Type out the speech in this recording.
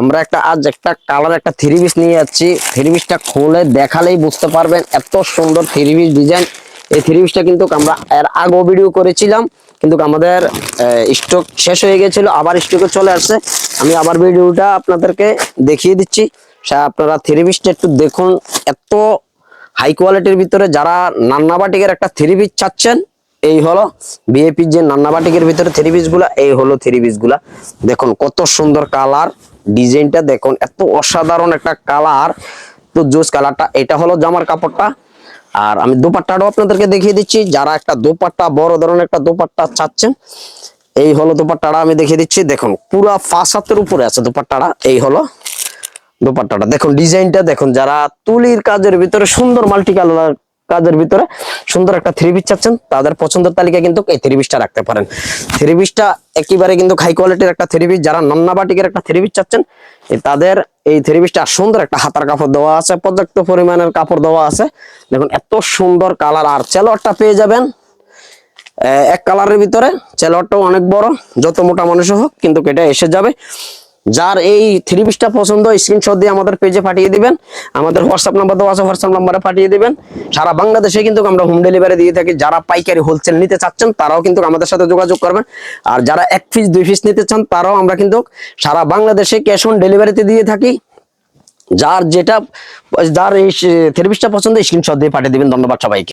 আমরা আজ একটা কালার একটা থ্রি পিস নিয়ে যাচ্ছি। থ্রি পিসটা খুলে দেখালেই বুঝতে পারবেন এত সুন্দর থ্রি পিস ডিজাইন। এই থ্রি পিসটা কিন্তু আমরা এর আগেও ভিডিও করেছিলাম, কিন্তু আমাদের স্টক শেষ হয়ে গেছিল, আবার স্টকে চলে আসছে। আমি আবার ভিডিওটা আপনাদেরকে দেখিয়ে দিচ্ছি। আপনারা থ্রি পিসটা একটু দেখুন। এত হাই কোয়ালিটির ভিতরে যারা নান্না বাটিকের একটা থ্রি পিস চাচ্ছেন, এই হলো বিএপি যে নান্না বাটিকের ভিতরে থ্রি পিস গুলা, এই হলো থ্রি পিস গুলা। দেখুন কত সুন্দর কালার, ডিজাইনটা দেখুন, এত অসাধারণ একটা কালার, তো জোস কালারটা। এটা হলো জামার কাপড়টা। আর আমি দোপাট্টাটাও আপনাদেরকে দেখিয়ে দিচ্ছি। যারা একটা দোপাট্টা, বড় ধরনের একটা দোপাট্টা চাচ্ছেন, এই হলো দোপাট্টাটা আমি দেখিয়ে দিচ্ছি। দেখুন পুরা 5 হাতের উপরে আছে দোপাট্টাটা। এই হলো দোপাট্টাটা, দেখুন ডিজাইনটা দেখুন। যারা তুলির কাজের ভিতরে সুন্দর মাল্টি কালার কাজের ভিতরে সুন্দর একটা থ্রি পিস চাচ্ছেন, তাদের পছন্দের তালিকায় কিন্তু এই থ্রি পিসটা রাখতে পারেন। থ্রি পিসটা একেবারে কিন্তু হাই কোয়ালিটির একটা থ্রি পিস। যারা নন্না বাটিকের একটা থ্রি পিস চাচ্ছেন, তাদের এই থ্রি পিসটা সুন্দর একটা হাতার কাপড় দেওয়া আছে, পর্যাপ্ত পরিমাণের কাপড় দেওয়া আছে। দেখুন এত সুন্দর কালার। আর চেলোয়ারটা পেয়ে যাবেন এক কালারের ভিতরে। চেলোয়ারটাও অনেক বড়, যত মোটা মানুষ হোক কিন্তু এটা এসে যাবে। যার এই থ্রি পিসটা পছন্দ, স্ক্রিনশট দিয়ে আমাদের পেজে পাঠিয়ে দিবেন। আমাদের হোয়াটসঅ্যাপ নাম্বার দেওয়া আছে, হোয়াটসঅ্যাপ নাম্বারে পাঠিয়ে দিবেন। সারা বাংলাদেশে কিন্তু আমরা হোম ডেলিভারি দিয়ে থাকি। যারা পাইকারি হোলসেল নিতে চাচ্ছেন, তারাও কিন্তু আমাদের সাথে যোগাযোগ করবেন। আর যারা 1 পিস 2 পিস নিতে চান, তারাও আমরা কিন্তু সারা বাংলাদেশে ক্যাশ অন ডেলিভারিতে দিয়ে থাকি। যার এই থ্রি পিসটা পছন্দ, স্ক্রিনশট দিয়ে পাঠিয়ে দিবেন। ধন্যবাদ সবাইকে।